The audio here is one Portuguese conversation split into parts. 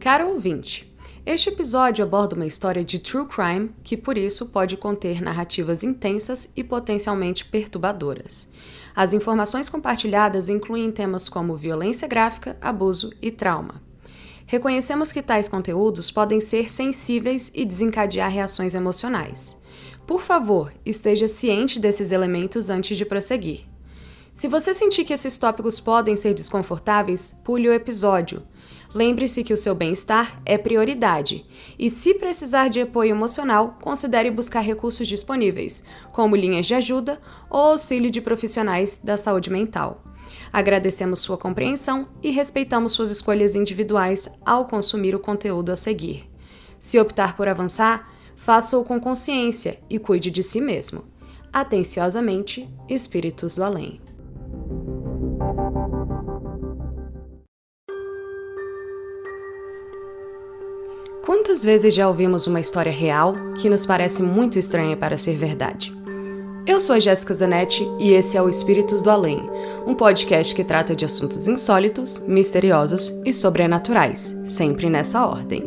Caro ouvinte, este episódio aborda uma história de true crime que, por isso, pode conter narrativas intensas e potencialmente perturbadoras. As informações compartilhadas incluem temas como violência gráfica, abuso e trauma. Reconhecemos que tais conteúdos podem ser sensíveis e desencadear reações emocionais. Por favor, esteja ciente desses elementos antes de prosseguir. Se você sentir que esses tópicos podem ser desconfortáveis, pule o episódio. Lembre-se que o seu bem-estar é prioridade e, se precisar de apoio emocional, considere buscar recursos disponíveis, como linhas de ajuda ou auxílio de profissionais da saúde mental. Agradecemos sua compreensão e respeitamos suas escolhas individuais ao consumir o conteúdo a seguir. Se optar por avançar, faça-o com consciência e cuide de si mesmo. Atenciosamente, Espíritos do Além. Quantas vezes já ouvimos uma história real que nos parece muito estranha para ser verdade? Eu sou a Jéssica Zanetti e esse é o Espíritos do Além, um podcast que trata de assuntos insólitos, misteriosos e sobrenaturais, sempre nessa ordem.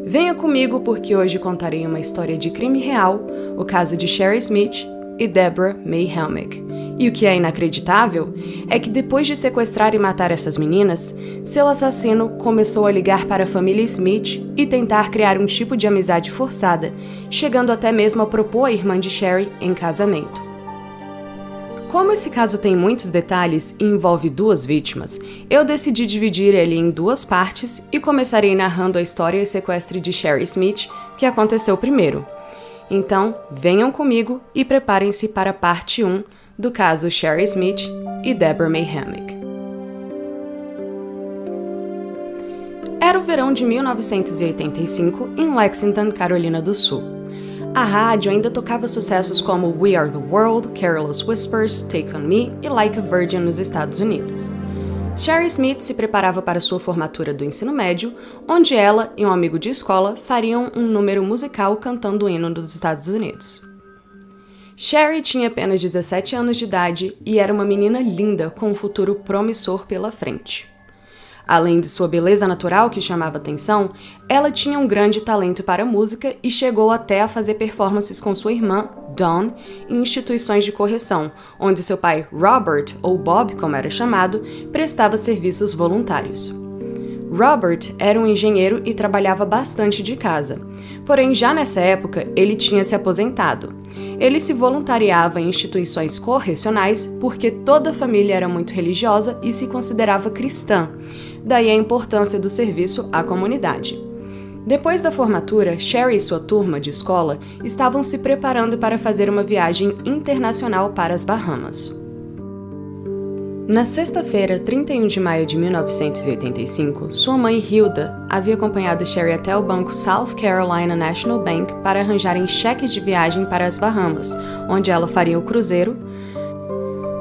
Venha comigo porque hoje contarei uma história de crime real, o caso de Sherry Smith e Deborah May Helmick. E o que é inacreditável é que depois de sequestrar e matar essas meninas, seu assassino começou a ligar para a família Smith e tentar criar um tipo de amizade forçada, chegando até mesmo a propor a irmã de Sherry em casamento. Como esse caso tem muitos detalhes e envolve duas vítimas, eu decidi dividir ele em duas partes e começarei narrando a história e sequestro de Sherry Smith, que aconteceu primeiro. Então, venham comigo e preparem-se para a parte 1 do caso Sherry Smith e Deborah May Helmick. Era o verão de 1985 em Lexington, Carolina do Sul. A rádio ainda tocava sucessos como We Are the World, Careless Whispers, Take On Me e Like a Virgin nos Estados Unidos. Sherry Smith se preparava para sua formatura do ensino médio, onde ela e um amigo de escola fariam um número musical cantando o hino dos Estados Unidos. Sherry tinha apenas 17 anos de idade e era uma menina linda com um futuro promissor pela frente. Além de sua beleza natural que chamava atenção, ela tinha um grande talento para música e chegou até a fazer performances com sua irmã, Dawn, em instituições de correção, onde seu pai, Robert, ou Bob como era chamado, prestava serviços voluntários. Robert era um engenheiro e trabalhava bastante de casa, porém já nessa época ele tinha se aposentado. Ele se voluntariava em instituições correcionais porque toda a família era muito religiosa e se considerava cristã, daí a importância do serviço à comunidade. Depois da formatura, Sherry e sua turma de escola estavam se preparando para fazer uma viagem internacional para as Bahamas. Na sexta-feira, 31 de maio de 1985, sua mãe Hilda havia acompanhado Sherry até o banco South Carolina National Bank para arranjarem cheques de viagem para as Bahamas, onde ela faria o cruzeiro.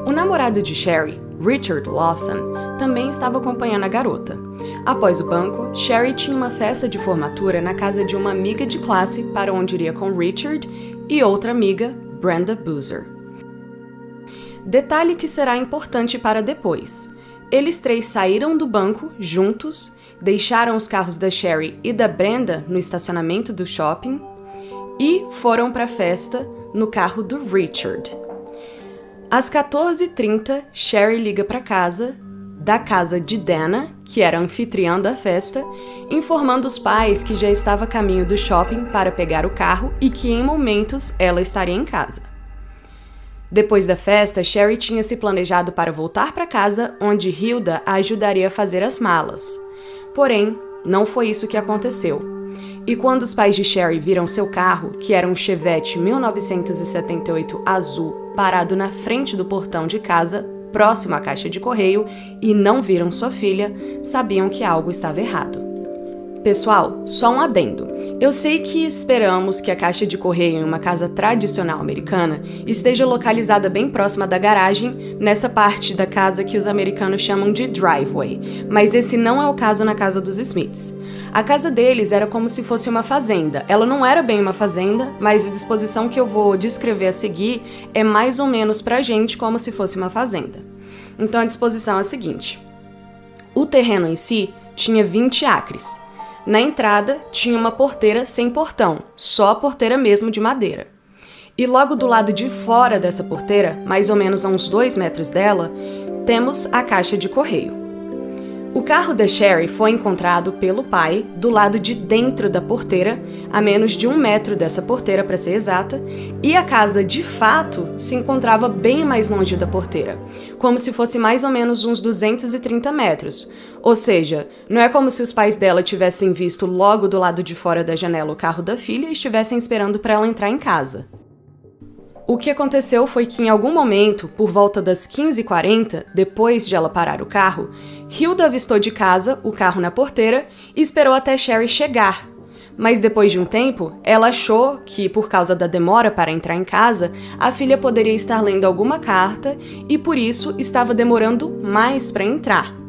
O namorado de Sherry, Richard Lawson, também estava acompanhando a garota. Após o banco, Sherry tinha uma festa de formatura na casa de uma amiga de classe para onde iria com Richard e outra amiga, Brenda Boozer. Detalhe que será importante para depois. Eles três saíram do banco juntos, deixaram os carros da Sherry e da Brenda no estacionamento do shopping e foram para a festa no carro do Richard. Às 14h30, Sherry liga para da casa de Dana, que era a anfitriã da festa, informando os pais que já estava a caminho do shopping para pegar o carro e que em momentos ela estaria em casa. Depois da festa, Sherry tinha se planejado para voltar para casa, onde Hilda a ajudaria a fazer as malas. Porém, não foi isso que aconteceu. E quando os pais de Sherry viram seu carro, que era um Chevette 1978 azul, parado na frente do portão de casa, próximo à caixa de correio, e não viram sua filha, sabiam que algo estava errado. Pessoal, só um adendo. Eu sei que esperamos que a caixa de correio em uma casa tradicional americana esteja localizada bem próxima da garagem, nessa parte da casa que os americanos chamam de driveway, mas esse não é o caso na casa dos Smiths. A casa deles era como se fosse uma fazenda. Ela não era bem uma fazenda, mas a disposição que eu vou descrever a seguir é mais ou menos pra gente como se fosse uma fazenda. Então a disposição é a seguinte: o terreno em si tinha 20 acres. Na entrada, tinha uma porteira sem portão, só a porteira mesmo de madeira. E logo do lado de fora dessa porteira, mais ou menos a uns 2 metros dela, temos a caixa de correio. O carro da Sherry foi encontrado pelo pai do lado de dentro da porteira, a menos de 1 metro dessa porteira para ser exata, e a casa de fato se encontrava bem mais longe da porteira, como se fosse mais ou menos uns 230 metros. Ou seja, não é como se os pais dela tivessem visto logo do lado de fora da janela o carro da filha e estivessem esperando para ela entrar em casa. O que aconteceu foi que em algum momento, por volta das 15h40, depois de ela parar o carro, Hilda avistou de casa o carro na porteira e esperou até Sherry chegar. Mas depois de um tempo, ela achou que, por causa da demora para entrar em casa, a filha poderia estar lendo alguma carta e por isso estava demorando mais para entrar.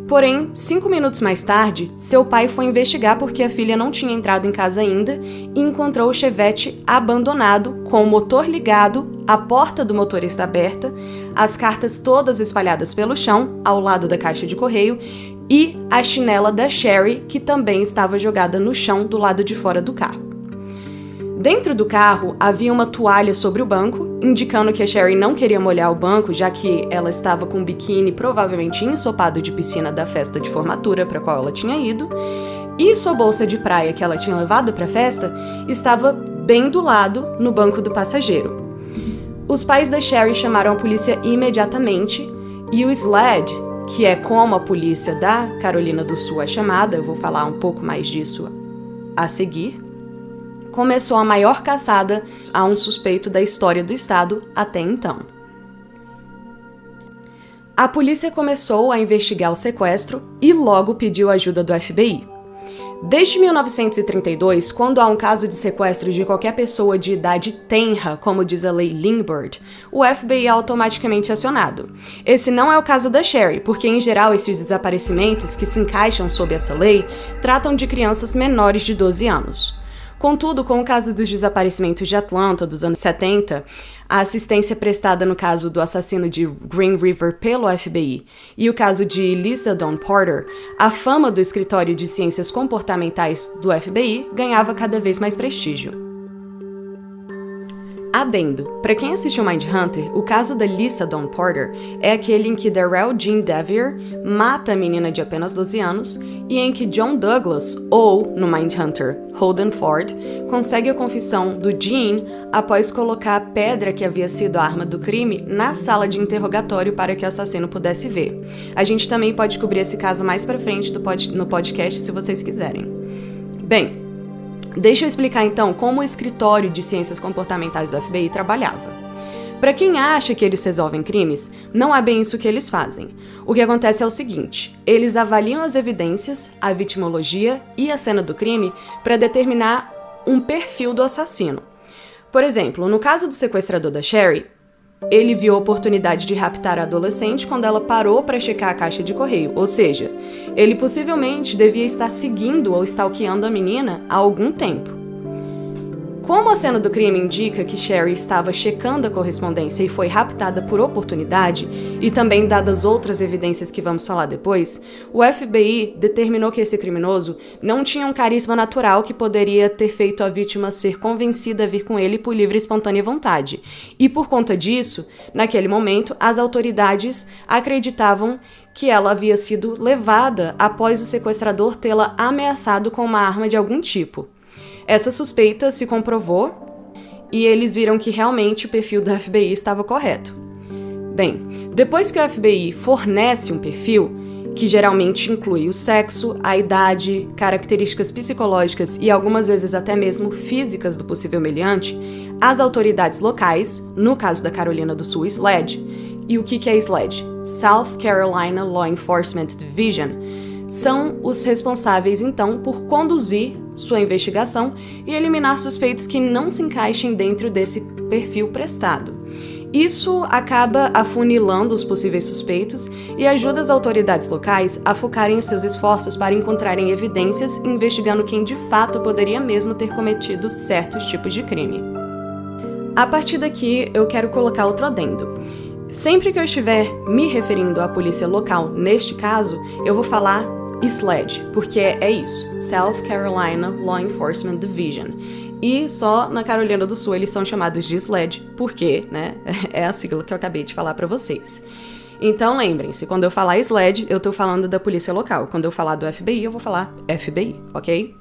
Porém, 5 minutos mais tarde, seu pai foi investigar porque a filha não tinha entrado em casa ainda e encontrou o Chevette abandonado, com o motor ligado, a porta do motorista aberta, as cartas todas espalhadas pelo chão, ao lado da caixa de correio, e a chinela da Sherry, que também estava jogada no chão do lado de fora do carro. Dentro do carro, havia uma toalha sobre o banco, indicando que a Sherry não queria molhar o banco, já que ela estava com um biquíni provavelmente ensopado de piscina da festa de formatura para a qual ela tinha ido, e sua bolsa de praia que ela tinha levado para a festa estava bem do lado, no banco do passageiro. Os pais da Sherry chamaram a polícia imediatamente, e o SLED, que é como a polícia da Carolina do Sul é chamada, eu vou falar um pouco mais disso a seguir, começou a maior caçada a um suspeito da história do estado até então. A polícia começou a investigar o sequestro e logo pediu ajuda do FBI. Desde 1932, quando há um caso de sequestro de qualquer pessoa de idade tenra, como diz a lei Lindbergh, o FBI é automaticamente acionado. Esse não é o caso da Sherry, porque em geral esses desaparecimentos que se encaixam sob essa lei tratam de crianças menores de 12 anos. Contudo, com o caso dos desaparecimentos de Atlanta dos anos 70, a assistência prestada no caso do assassino de Green River pelo FBI e o caso de Lisa Dawn Porter, a fama do escritório de ciências comportamentais do FBI ganhava cada vez mais prestígio. Adendo. Para quem assistiu Mindhunter, o caso da Lisa Dawn Porter é aquele em que Darrell Jean Devier mata a menina de apenas 12 anos e em que John Douglas, ou, no Mindhunter, Holden Ford, consegue a confissão do Jean após colocar a pedra que havia sido a arma do crime na sala de interrogatório para que o assassino pudesse ver. A gente também pode cobrir esse caso mais pra frente no podcast se vocês quiserem. Bem, deixa eu explicar então como o escritório de ciências comportamentais do FBI trabalhava. Para quem acha que eles resolvem crimes, não é bem isso que eles fazem. O que acontece é o seguinte: eles avaliam as evidências, a vitimologia e a cena do crime para determinar um perfil do assassino. Por exemplo, no caso do sequestrador da Sherry, ele viu a oportunidade de raptar a adolescente quando ela parou para checar a caixa de correio, ou seja, ele possivelmente devia estar seguindo ou stalkeando a menina há algum tempo. Como a cena do crime indica que Sherry estava checando a correspondência e foi raptada por oportunidade, e também dadas outras evidências que vamos falar depois, o FBI determinou que esse criminoso não tinha um carisma natural que poderia ter feito a vítima ser convencida a vir com ele por livre e espontânea vontade. E por conta disso, naquele momento, as autoridades acreditavam que ela havia sido levada após o sequestrador tê-la ameaçado com uma arma de algum tipo. Essa suspeita se comprovou e eles viram que realmente o perfil do FBI estava correto. Bem, depois que o FBI fornece um perfil, que geralmente inclui o sexo, a idade, características psicológicas e algumas vezes até mesmo físicas do possível meliante, as autoridades locais, no caso da Carolina do Sul, SLED, e o que é SLED? South Carolina Law Enforcement Division, são os responsáveis, então, por conduzir sua investigação e eliminar suspeitos que não se encaixem dentro desse perfil prestado. Isso acaba afunilando os possíveis suspeitos e ajuda as autoridades locais a focarem os seus esforços para encontrarem evidências investigando quem de fato poderia mesmo ter cometido certos tipos de crime. A partir daqui, eu quero colocar outro adendo. Sempre que eu estiver me referindo à polícia local neste caso, eu vou falar SLED, porque é isso, South Carolina Law Enforcement Division. E só na Carolina do Sul eles são chamados de SLED, porque, né, é a sigla que eu acabei de falar pra vocês. Então lembrem-se, quando eu falar SLED, eu tô falando da polícia local. Quando eu falar do FBI, eu vou falar FBI, ok?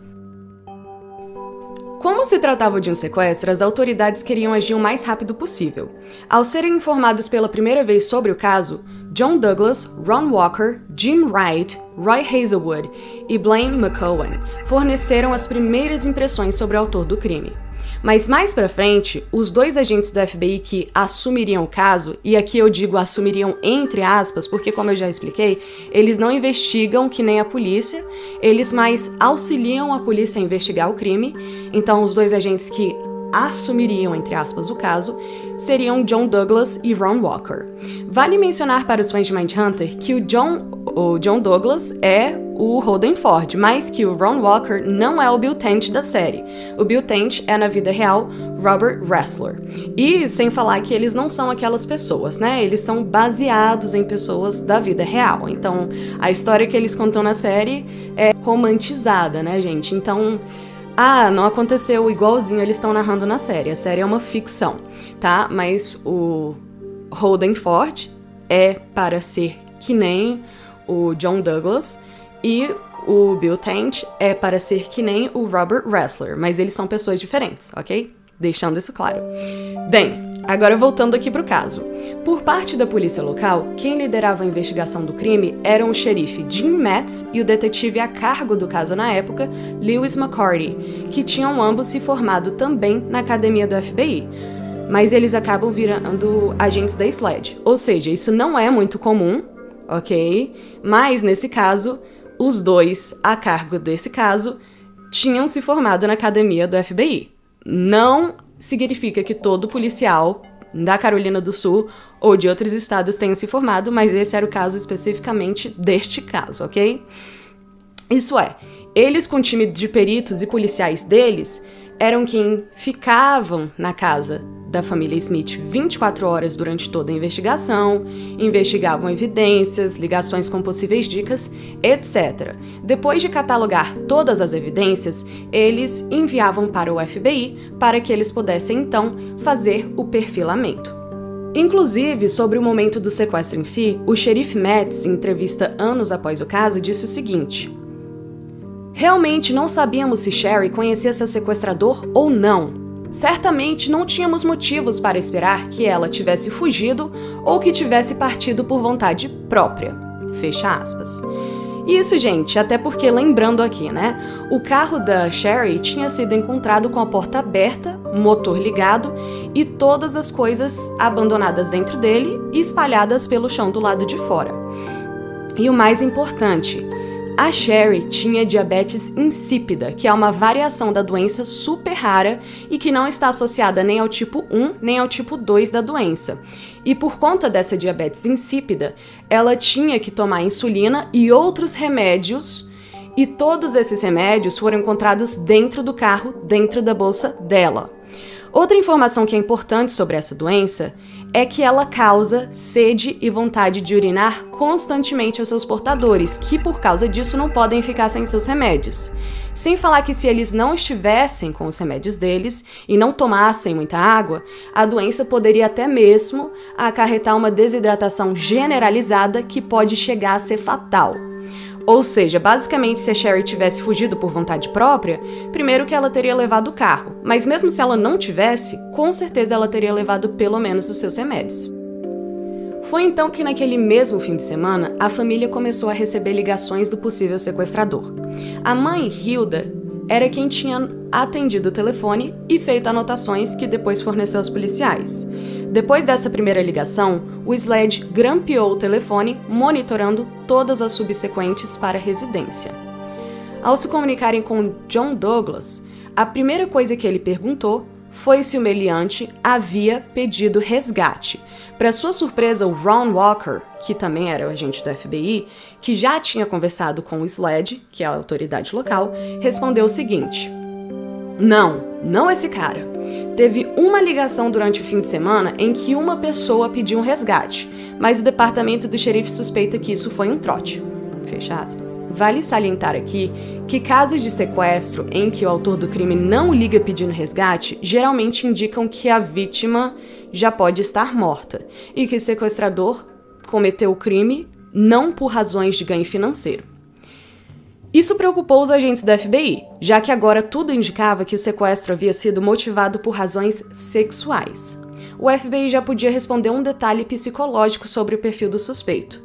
Como se tratava de um sequestro, as autoridades queriam agir o mais rápido possível. Ao serem informados pela primeira vez sobre o caso, John Douglas, Ron Walker, Jim Wright, Roy Hazelwood e Blaine McCowan forneceram as primeiras impressões sobre o autor do crime. Mas mais pra frente, os dois agentes do FBI que assumiriam o caso, e aqui eu digo assumiriam entre aspas, porque como eu já expliquei, eles não investigam que nem a polícia, eles mais auxiliam a polícia a investigar o crime. Então os dois agentes que assumiriam, entre aspas, o caso, seriam John Douglas e Ron Walker. Vale mencionar para os fãs de Mindhunter que o John Douglas é o Holden Ford, mas que o Ron Walker não é o Bill Tench da série. O Bill Tench é, na vida real, Robert Ressler. E sem falar que eles não são aquelas pessoas, né? Eles são baseados em pessoas da vida real. Então, a história que eles contam na série é romantizada, né, gente? Então, não aconteceu igualzinho eles estão narrando na série. A série é uma ficção, tá? Mas o Holden Ford é para ser que nem o John Douglas e o Bill Tench é para ser que nem o Robert Ressler, mas eles são pessoas diferentes, ok? Deixando isso claro. Bem, agora voltando aqui pro caso. Por parte da polícia local, quem liderava a investigação do crime eram o xerife Jim Metz e o detetive a cargo do caso na época, Lewis McCarty, que tinham ambos se formado também na academia do FBI. Mas eles acabam virando agentes da SLED, ou seja, isso não é muito comum, ok? Mas, nesse caso, os dois a cargo desse caso tinham se formado na academia do FBI. Não significa que todo policial da Carolina do Sul ou de outros estados tenha se formado, mas esse era o caso especificamente deste caso, ok? Isso é, eles com o time de peritos e policiais deles eram quem ficavam na casa da família Smith 24 horas durante toda a investigação, investigavam evidências, ligações com possíveis dicas, etc. Depois de catalogar todas as evidências, eles enviavam para o FBI para que eles pudessem, então, fazer o perfilamento. Inclusive, sobre o momento do sequestro em si, o xerife Metz, em entrevista anos após o caso, disse o seguinte: "Realmente não sabíamos se Sherry conhecia seu sequestrador ou não. Certamente não tínhamos motivos para esperar que ela tivesse fugido ou que tivesse partido por vontade própria." Fecha aspas. Isso, gente, até porque, lembrando aqui, né, o carro da Sherry tinha sido encontrado com a porta aberta, motor ligado e todas as coisas abandonadas dentro dele e espalhadas pelo chão do lado de fora. E o mais importante, a Sherry tinha diabetes insípida, que é uma variação da doença super rara e que não está associada nem ao tipo 1 nem ao tipo 2 da doença. E por conta dessa diabetes insípida, ela tinha que tomar insulina e outros remédios, e todos esses remédios foram encontrados dentro do carro, dentro da bolsa dela. Outra informação que é importante sobre essa doença é que ela causa sede e vontade de urinar constantemente aos seus portadores, que por causa disso não podem ficar sem seus remédios. Sem falar que se eles não estivessem com os remédios deles e não tomassem muita água, a doença poderia até mesmo acarretar uma desidratação generalizada que pode chegar a ser fatal. Ou seja, basicamente, se a Sherry tivesse fugido por vontade própria, primeiro que ela teria levado o carro, mas mesmo se ela não tivesse, com certeza ela teria levado pelo menos os seus remédios. Foi então que naquele mesmo fim de semana, a família começou a receber ligações do possível sequestrador. A mãe, Hilda, era quem tinha atendido o telefone e feito anotações que depois forneceu aos policiais. Depois dessa primeira ligação, o SLED grampeou o telefone, monitorando todas as subsequentes para a residência. Ao se comunicarem com John Douglas, a primeira coisa que ele perguntou foi se o meliante havia pedido resgate. Para sua surpresa, o Ron Walker, que também era o agente do FBI, que já tinha conversado com o SLED, que é a autoridade local, respondeu o seguinte: Não esse cara. Teve uma ligação durante o fim de semana em que uma pessoa pediu um resgate, mas o departamento do xerife suspeita que isso foi um trote. Fecha aspas. Vale salientar aqui que casos de sequestro em que o autor do crime não liga pedindo resgate geralmente indicam que a vítima já pode estar morta e que o sequestrador cometeu o crime não por razões de ganho financeiro. Isso preocupou os agentes do FBI, já que agora tudo indicava que o sequestro havia sido motivado por razões sexuais. O FBI já podia responder um detalhe psicológico sobre o perfil do suspeito.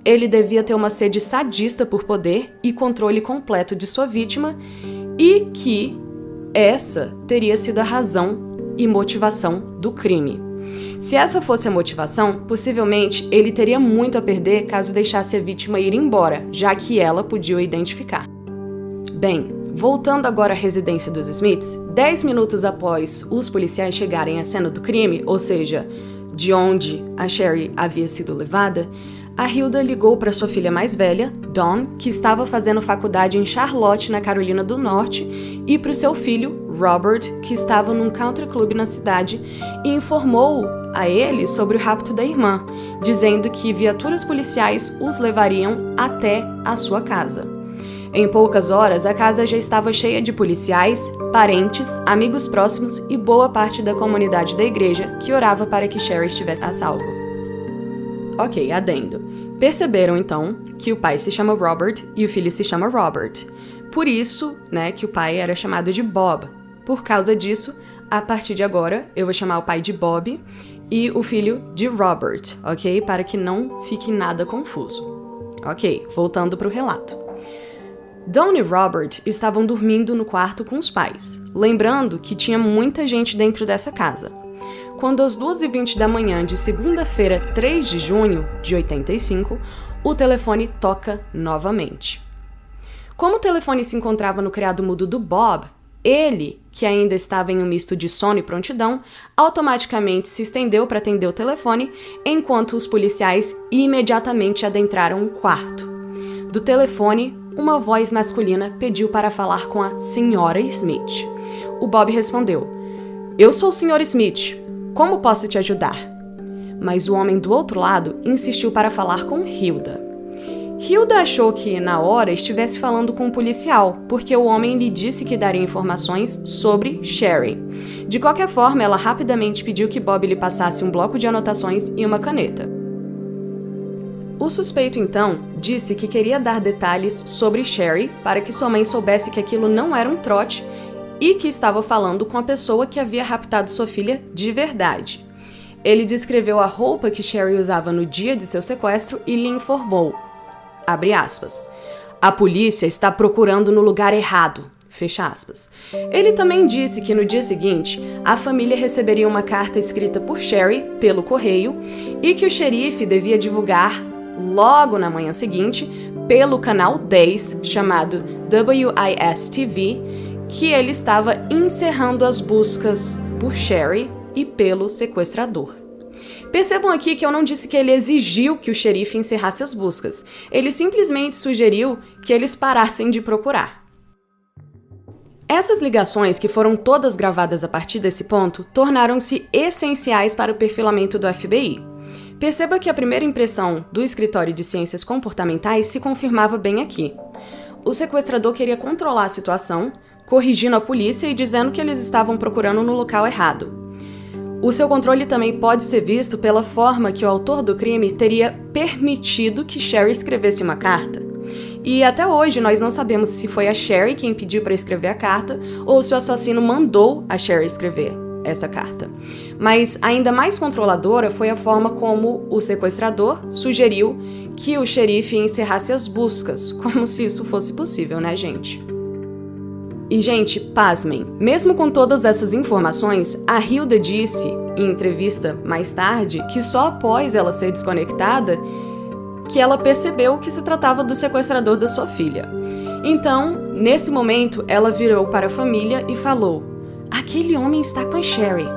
Ele devia ter uma sede sadista por poder e controle completo de sua vítima e que essa teria sido a razão e motivação do crime. Se essa fosse a motivação, possivelmente ele teria muito a perder caso deixasse a vítima ir embora, já que ela podia o identificar. Bem, voltando agora à residência dos Smiths, 10 minutos após os policiais chegarem à cena do crime, ou seja, de onde a Sherry havia sido levada, a Hilda ligou para sua filha mais velha, Dawn, que estava fazendo faculdade em Charlotte, na Carolina do Norte, e para o seu filho, Robert, que estava num country club na cidade, e informou a ele sobre o rapto da irmã, dizendo que viaturas policiais os levariam até a sua casa. Em poucas horas, a casa já estava cheia de policiais, parentes, amigos próximos e boa parte da comunidade da igreja que orava para que Sherry estivesse a salvo. Ok, adendo. Perceberam, então, que o pai se chama Robert e o filho se chama Robert. Por isso, que o pai era chamado de Bob. Por causa disso, a partir de agora, eu vou chamar o pai de Bob e o filho de Robert, ok? Para que não fique nada confuso. Ok, voltando para o relato. Dawn e Robert estavam dormindo no quarto com os pais, lembrando que tinha muita gente dentro dessa casa. Quando às 2h20 da manhã de segunda-feira, 3 de junho de 85, o telefone toca novamente. Como o telefone se encontrava no criado mudo do Bob, ele, que ainda estava em um misto de sono e prontidão, automaticamente se estendeu para atender o telefone, enquanto os policiais imediatamente adentraram o quarto. Do telefone, uma voz masculina pediu para falar com a Sra. Smith. O Bob respondeu: "Eu sou o Sr. Smith. Como posso te ajudar?" Mas o homem do outro lado insistiu para falar com Hilda. Hilda achou que, na hora, estivesse falando com um policial, porque o homem lhe disse que daria informações sobre Sherry. De qualquer forma, ela rapidamente pediu que Bob lhe passasse um bloco de anotações e uma caneta. O suspeito, então, disse que queria dar detalhes sobre Sherry para que sua mãe soubesse que aquilo não era um trote e que estava falando com a pessoa que havia raptado sua filha de verdade. Ele descreveu a roupa que Sherry usava no dia de seu sequestro e lhe informou, abre aspas, "A polícia está procurando no lugar errado", fecha aspas. Ele também disse que no dia seguinte, a família receberia uma carta escrita por Sherry pelo correio e que o xerife devia divulgar logo na manhã seguinte, pelo canal 10, chamado WIS-TV, que ele estava encerrando as buscas por Sherry e pelo sequestrador. Percebam aqui que eu não disse que ele exigiu que o xerife encerrasse as buscas. Ele simplesmente sugeriu que eles parassem de procurar. Essas ligações, que foram todas gravadas a partir desse ponto, tornaram-se essenciais para o perfilamento do FBI. Perceba que a primeira impressão do escritório de ciências comportamentais se confirmava bem aqui. O sequestrador queria controlar a situação, corrigindo a polícia e dizendo que eles estavam procurando no local errado. O seu controle também pode ser visto pela forma que o autor do crime teria permitido que Sherry escrevesse uma carta. E até hoje nós não sabemos se foi a Sherry quem pediu para escrever a carta ou se o assassino mandou a Sherry escrever essa carta. Mas ainda mais controladora foi a forma como o sequestrador sugeriu que o xerife encerrasse as buscas, como se isso fosse possível, né, gente? E, gente, pasmem, mesmo com todas essas informações, a Hilda disse, em entrevista mais tarde, que só após ela ser desconectada, que ela percebeu que se tratava do sequestrador da sua filha. Então, nesse momento, ela virou para a família e falou: "Aquele homem está com a Sherry."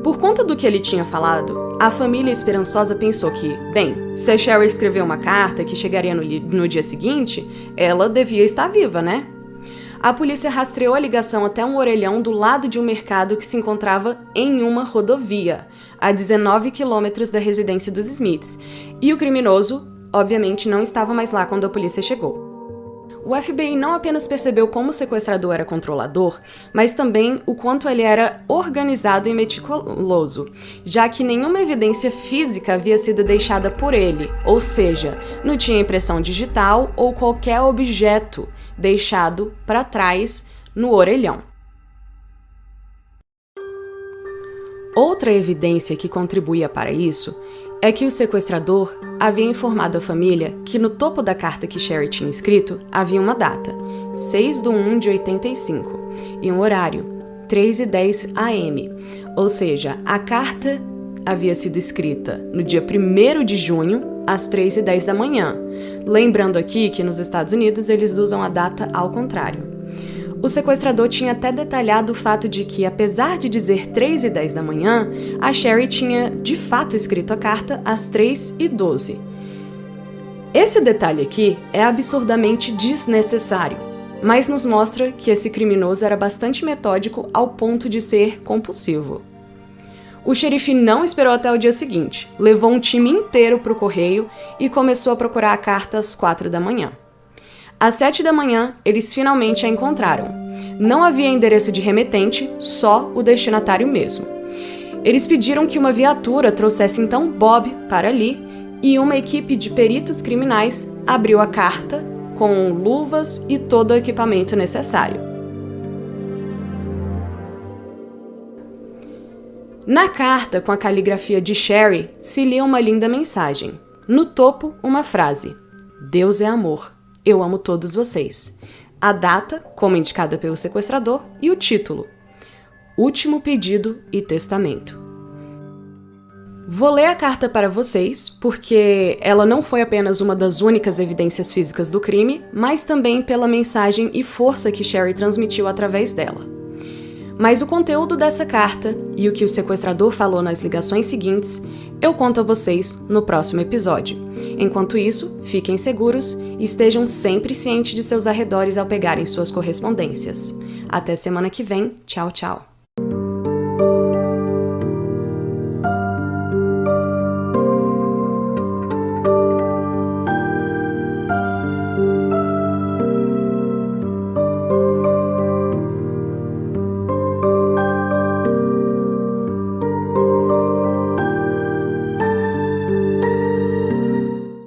Por conta do que ele tinha falado, a família esperançosa pensou que, bem, se a Sherry escreveu uma carta que chegaria no dia seguinte, ela devia estar viva, né? A polícia rastreou a ligação até um orelhão do lado de um mercado que se encontrava em uma rodovia, a 19 quilômetros da residência dos Smiths, e o criminoso obviamente não estava mais lá quando a polícia chegou. O FBI não apenas percebeu como o sequestrador era controlador, mas também o quanto ele era organizado e meticuloso, já que nenhuma evidência física havia sido deixada por ele, ou seja, não tinha impressão digital ou qualquer objeto deixado para trás no orelhão. Outra evidência que contribuía para isso é que o sequestrador havia informado a família que no topo da carta que Sherry tinha escrito havia uma data, 6/1/85, e um horário, 3:10 AM, ou seja, a carta havia sido escrita no dia 1º de junho, às 3:10 da manhã. Lembrando aqui que nos Estados Unidos eles usam a data ao contrário. O sequestrador tinha até detalhado o fato de que, apesar de dizer 3:10 da manhã, a Sherry tinha de fato escrito a carta às 3:12. Esse detalhe aqui é absurdamente desnecessário, mas nos mostra que esse criminoso era bastante metódico ao ponto de ser compulsivo. O xerife não esperou até o dia seguinte, levou um time inteiro para o correio e começou a procurar a carta às 4 da manhã. Às 7 da manhã, eles finalmente a encontraram. Não havia endereço de remetente, só o destinatário mesmo. Eles pediram que uma viatura trouxesse então Bob para ali e uma equipe de peritos criminais abriu a carta com luvas e todo o equipamento necessário. Na carta, com a caligrafia de Sherry, se lia uma linda mensagem. No topo, uma frase: Deus é amor. Eu amo todos vocês. A data, como indicada pelo sequestrador, e o título: Último pedido e testamento. Vou ler a carta para vocês, porque ela não foi apenas uma das únicas evidências físicas do crime, mas também pela mensagem e força que Sherry transmitiu através dela. Mas o conteúdo dessa carta e o que o sequestrador falou nas ligações seguintes, eu conto a vocês no próximo episódio. Enquanto isso, fiquem seguros e estejam sempre cientes de seus arredores ao pegarem suas correspondências. Até semana que vem. Tchau, tchau.